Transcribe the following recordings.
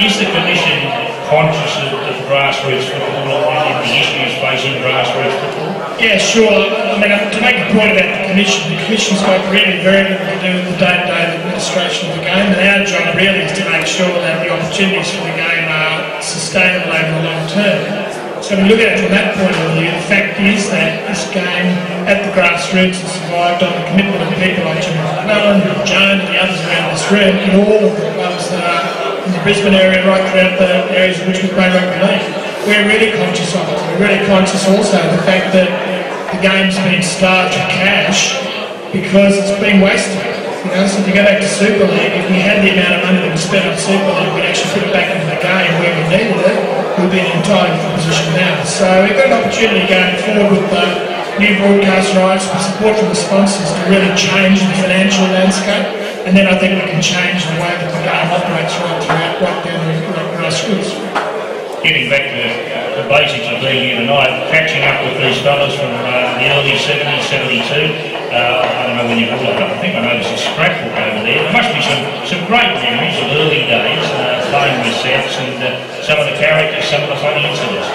Is the Commission conscious of grassroots football and the issues facing grassroots football? Yeah, sure. I mean, to make a point about the Commission's got really very little to do with the day-to-day administration of the game, and our job really is to make sure that the opportunities for the game are sustainable over the long term. So when you look at it from that point of view, the fact is that this game at the grassroots has survived on the commitment of people like Jim McClellan, Joan and the others around this room, and all of the clubs that are in the Brisbane area, right throughout the areas in which we play rugby league. We're really conscious of it. We're really conscious also of the fact that the game's been starved of cash because it's been wasted. You know, so if you go back to Super League, if we had the amount of money that we spent on Super League, we'd actually put it back into the game where we needed it, we'd be in an entirely different position now. So we've got an opportunity going forward with the new broadcast rights, with support from the sponsors to really change the financial landscape, and then I think we can change the way that the game operates right down the grassroots. Getting back to the basics of being here tonight, catching up with these fellas from the early 70s, 72. I don't know when you grew up. I think I noticed a scrapbook over there. There must be some great memories of early days playing with sets and some of the characters, some of the funny incidents.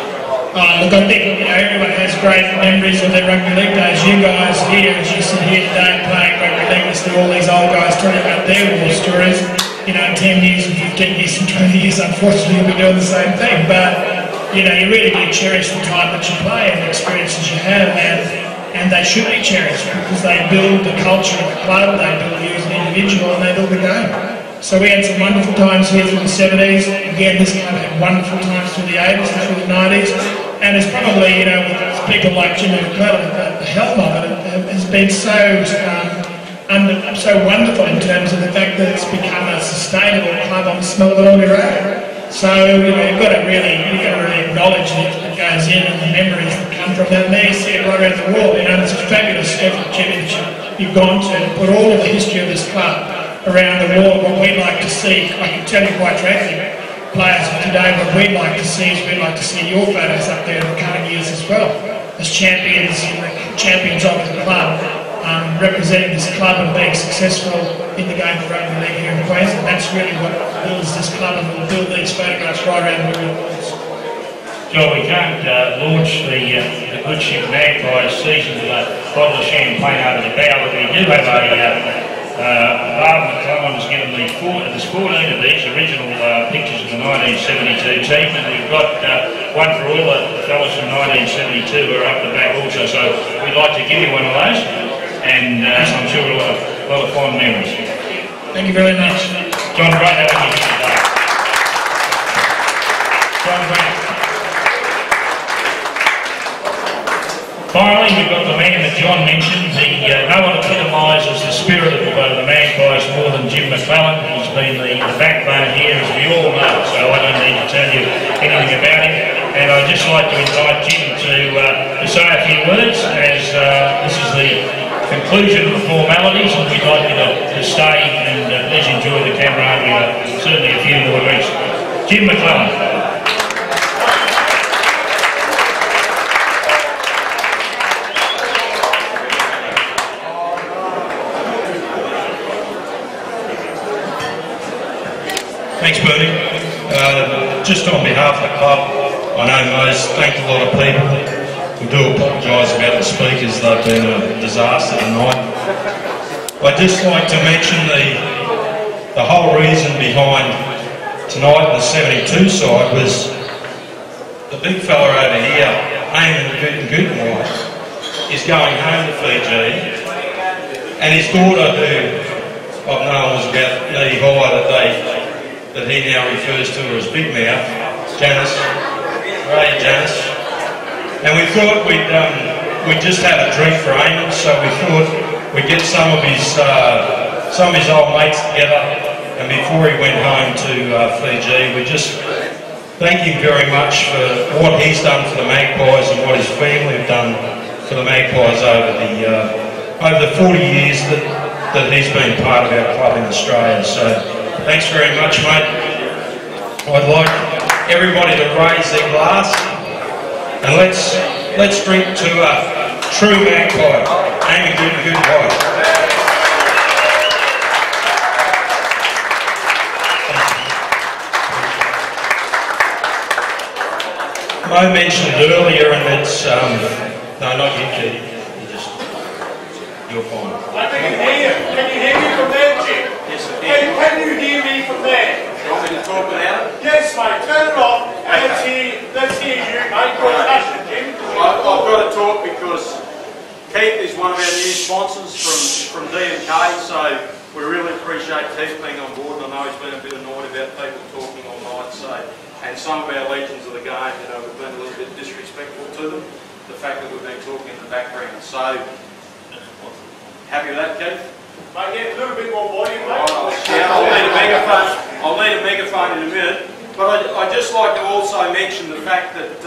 Look, I think everyone has great memories of their rugby league days. You guys here, as you sit here today playing rugby league, listen to all these old guys talking about their war stories. You know, in 10 years and 15 years and 20 years, unfortunately, you'll be doing the same thing. But, you know, you really do cherish the time that you play and the experiences you have, and they should be cherished because they build the culture of the club, they build you as an individual, and they build the game. So we had some wonderful times here through the 70s. Again, this club had wonderful times through the 80s and through the 90s. And it's probably, you know, with people like Jimmy McClellan, the helm of it has been so wonderful in terms of the fact that it's become a sustainable club on the smell of it all year round. So, you know, you've got to really acknowledge it that goes in and the memories that come from that. And there you see it right around the world. You know, it's a fabulous effort, Jimmy, that you've gone to put all of the history of this club around the world. What we'd like to see, I can tell you quite frankly, players of today, what we'd like to see is we'd like to see your photos up there in the coming years as well, as champions of the club, representing this club and being successful in the game of rugby league here in Queensland. That's really what builds this club and will build these photographs right around the world. Joel, we can't launch the good ship Magpies season with a bottle of champagne over the bow, but we do have Barb McClellan has given there's 14 of these original pictures of the 1972 team, and we've got one for all the fellas from 1972 who are up the back also, so we'd like to give you one of those, and I'm sure we'll have a lot of fond memories. Thank you very much. John, great having you here today. John Grant. Finally, we've got the man that John mentioned. No one epitomises the spirit of the Magpies more than Jim McClellan. He's been the backbone here, as we all know, so I don't need to tell you anything about him. And I'd just like to invite Jim to say a few words, as this is the conclusion of the formalities, and we'd like you to stay and please enjoy the camaraderie, certainly a few more drinks. Jim McClellan. Thanks, Bernie. Just on behalf of the club, I know Mo's thanked a lot of people. We do apologise about the speakers, they've been a disaster tonight. I'd just like to mention the whole reason behind tonight, the 72 side, was the big fella over here, Eamon Gutenwright, is going home to Fiji, and his daughter, who I've known was about knee high, that he now refers to her as Big Mouth, Janice, Ray Janice, and we thought we'd just have a drink for Eamon, so we thought we'd get some of his old mates together, and before he went home to Fiji, we just thank him very much for what he's done for the Magpies and what his family have done for the Magpies over the 40 years that he's been part of our club in Australia. So thanks very much, mate. I'd like everybody to raise their glass and let's drink to a true Magpie. Eamon Gutenwright. know mentioned earlier, and it's no, not you, Keith. You're fine. I can hear you. Can you hear me from there, Jim? Yes, I Can you hear me from there? You want me to talk without it? Yes, mate. Turn it off. And let's hear you, mate. Your passion, Jim. I've got to talk because Keith is one of our new sponsors from D&K, so we really appreciate Keith being on board. And I know he's been a bit annoyed about people talking all night, and some of our legends of the game, we've been a little bit disrespectful to them, the fact that we've been talking in the background. So, happy with that, Keith? Mate, get a little bit more volume, mate. Yeah, I'll need a megaphone in a minute. But I'd just like to also mention the fact that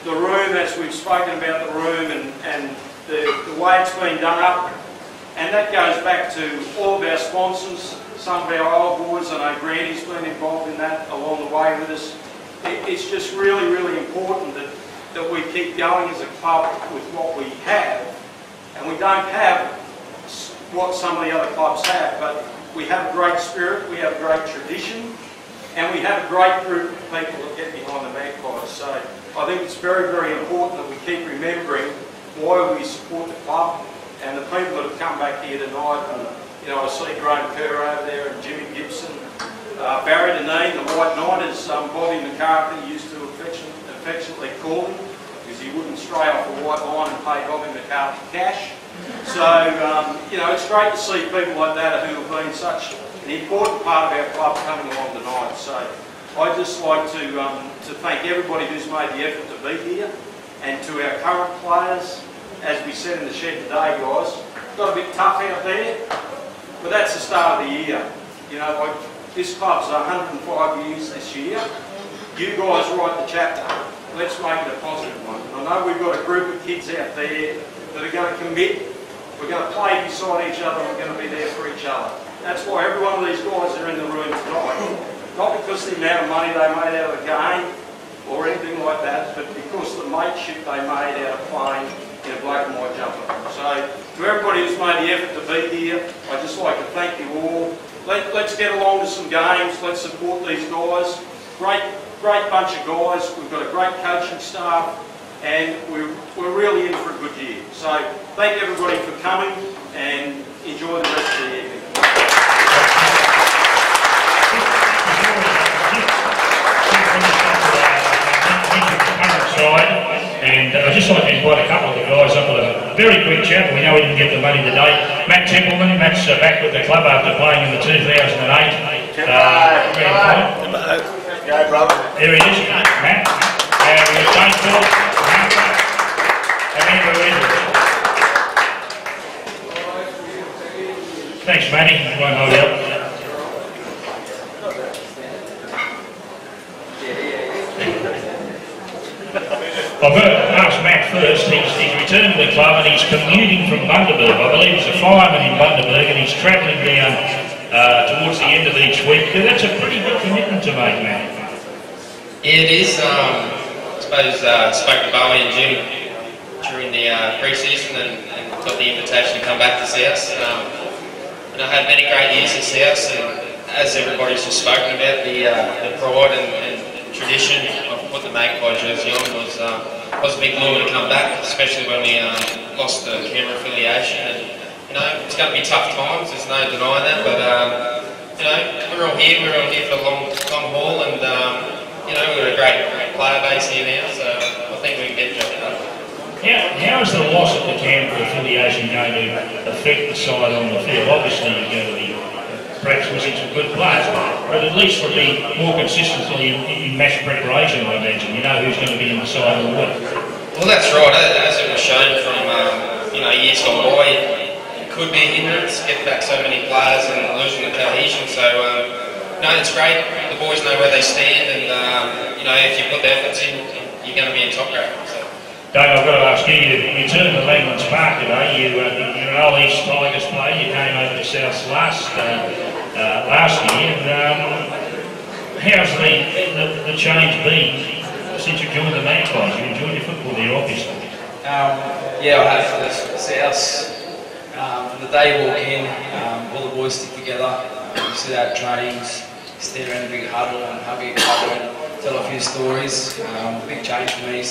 the room, as we've spoken about the room and the way it's been done up, and that goes back to all of our sponsors, some of our old boys. I know Granny's been involved in that along the way with us. It's just really, really important that we keep going as a club with what we have. And we don't have what some of the other clubs have, but we have a great spirit, we have a great tradition, and we have a great group of people that get behind the Magpies. So I think it's very, very important that we keep remembering why we support the club and the people that have come back here tonight. And I see Graham Kerr over there and Jimmy Gibson, Barry Deneen, the White Knight, as Bobby McCarthy used to affectionately call him, because he wouldn't stray off the white line and pay Bobby McCarthy cash. So, it's great to see people like that who have been such an important part of our club coming along tonight. So, I'd just like to thank everybody who's made the effort to be here, and to our current players. As we said in the shed today, guys, got a bit tough out there, but that's the start of the year. This club's 105 years this year. You guys write the chapter. Let's make it a positive one. And I know we've got a group of kids out there that are going to commit. We're going to play beside each other. We're going to be there for each other. That's why every one of these guys are in the room tonight. Not because of the amount of money they made out of the game or anything like that, but because of the mateship they made out of playing in a black and white jumper. So, to everybody who's made the effort to be here, I'd just like to thank you all. Let's get along to some games. Let's support these guys. Great bunch of guys. We've got a great coaching staff, and we're really in for a good year. So, thank everybody for coming, and enjoy the rest of the evening. And I'd just like to invite a couple of the guys up with a very quick chat. We know we didn't get the money today. Matt Templeman, Matt's back with the club after playing in the 2008. Go, brother. There he is, Matt. And we've got James Paul, and Andrew Edwards. Thanks, Matty. I won't hold you up. I've got to ask Matt first. He's returned to the club and he's commuting from Bundaberg. I believe he's a fireman in Bundaberg and he's travelling down towards the end of each week. That's a pretty big commitment to make, Matt. Yeah, it is. I suppose I spoke to Bowie and Jim during the pre-season and got the invitation to come back to South. And I had many great years at South, and as everybody's just spoken about, the pride and tradition of put the Magpie jersey on was a big lure to come back, especially when we lost the Canberra affiliation. And it's going to be tough times. There's no denying that. But we're all here. We're all here for the long haul, and we've got a great player base here now. So I think we can get the job done. How is the loss of the Canberra affiliation going to affect the side on the field? Obviously, you're going to be perhaps missing some good players, but at least would be more consistently in match preparation, I imagine. You know who's going to be in the side all week. Well, that's right. As it was shown from years gone by, it could be a hindrance, get back so many players and losing the cohesion. So, it's great. The boys know where they stand, and if you put the efforts in, you're going to be in top grade. So. Dave, I've got to ask you, you turned to Langlands Park today. You're an old East Tigers player. You came over to South last year. And, how's the change been since you joined the Magpies? You enjoyed your football there, obviously. Yeah, I have for the South. From the day you walk in, all the boys stick together. We sit out trainings, stand around a big huddle and hug each other. tell a few stories. Big change for me. I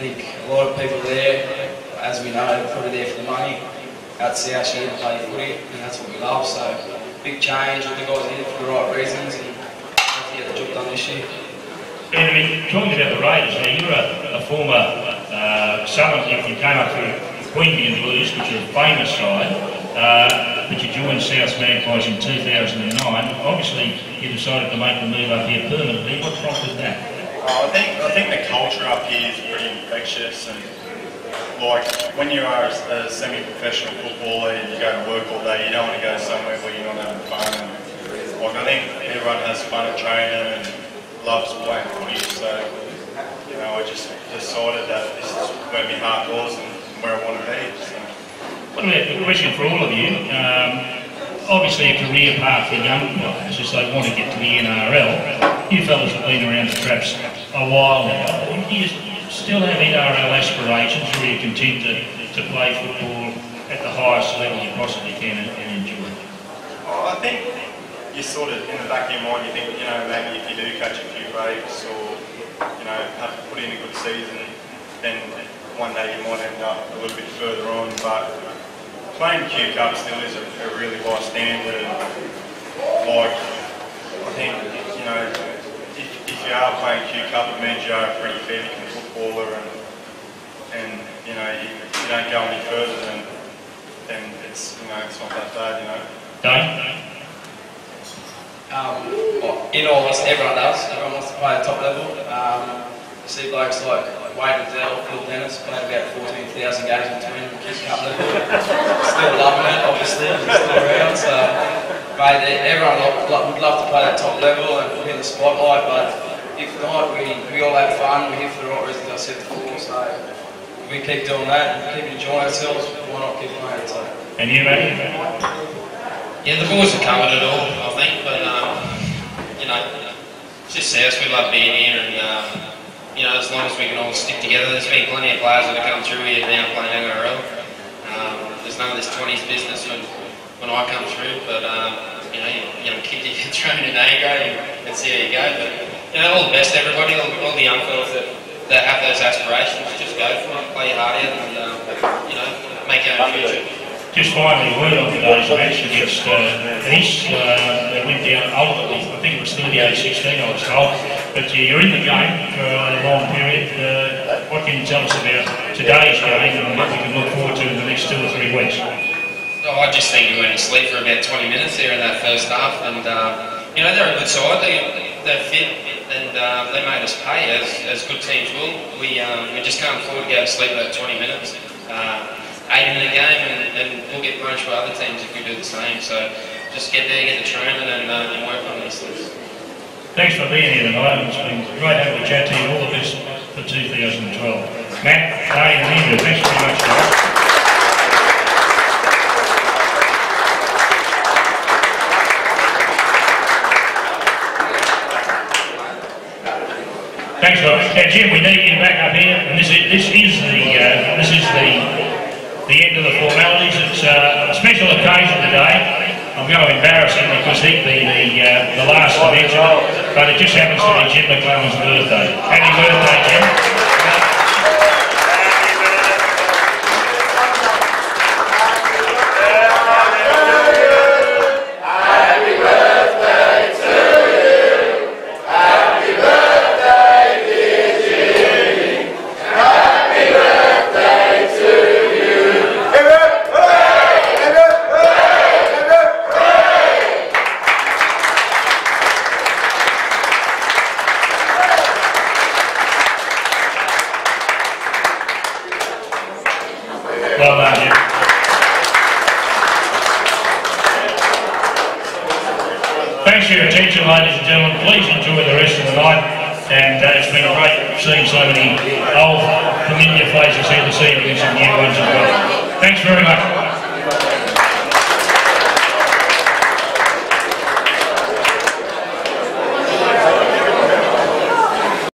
think a lot of people there, as we know, are probably there for the money. Out South here to play footy, and that's what we love. So big change. I think I was in it for the right reasons, and hopefully get the job done this year. And I mean, talking about the Raiders, now you're a former Southern, you came up through Queanbeyan Blues, which are a famous side, but you joined South Magpies in 2009. Obviously, you decided to make the move up here permanently. What prompted that? I think the culture up here is pretty infectious, and like when you are a semi-professional footballer, you go to work all day. You don't want to go somewhere where you're not having fun. And, like I think everyone has fun at training and loves playing footy. So you know, I just decided that this is where my heart was and where I want to be. So. What about a question for all of you? Obviously, a career path for young players as they want to get to the NRL. You fellas have been around the traps a while now. Do you still have NRL aspirations, or are you content to play football at the highest level you possibly can and enjoy it? Oh, I think you sort of, in the back of your mind, you think, you know, maybe if you do catch a few breaks or, you know, have to put in a good season, then one day you might end up a little bit further on. But playing Q Cup still is a really high standard. Like, I think, you know, if you are playing Q Cup, it means you are a pretty fair footballer, and you know, you don't go any further, then it's, you know, it's not that bad, you know. In all honesty, everyone does. Everyone wants to play at the top level. You see blokes like Wade and Dell, Phil Dennis, played about 14,000 games between the Kids Cup level. Still loving it, obviously, still around. So, mate, everyone would love to play at the top level and put in the spotlight, but if not, we all have fun. We're here for the right reasons, I said before. So, if we keep doing that and keep enjoying ourselves, why not keep playing? So. And you, mate? Yeah, the boys have covered it all, I think, but you know, it's just us. We love being here, and you know, as long as we can all stick together. There's been plenty of players that have come through here now playing NRL. There's none of this 20s business when I come through, but you know, young kid, you get thrown in A grade and see how you go. But you know, all the best to everybody, all the young fellas that have those aspirations. Just go for it, play your heart out, and you know, make your own future. Just finally, a word on today's match against East. They went down ultimately, I think it was 38-16, I was told. But you're in the game for a long period. What can you tell us about today's game and what we can look forward to in the next 2 or 3 weeks? Oh, I just think we went to sleep for about 20 minutes there in that first half, and you know, they're a good side. They're fit, and they made us pay as good teams will. We just can't afford to go to sleep about 20 minutes. 8 in the game, and we'll get punished by other teams if we do the same. So just get there, get the training, and work on these things. Thanks for being here tonight. It's been great having a chat to you. All the best for 2012. Matt, Dave, and Andrew, thanks very much, guys. Thanks, guys. Now, Jim, we need you back up here, and this is the end of the formalities. It's a special occasion today. I'm going to embarrass him because he'd be the last to mention it, but it just happens to be Jim McClelland's birthday. Happy birthday, Jim. Well done, Jim. Thanks for your attention, ladies and gentlemen. Please enjoy the rest of the night. And it's been great seeing so many old familiar faces here this evening and some new ones as well. Thanks very much.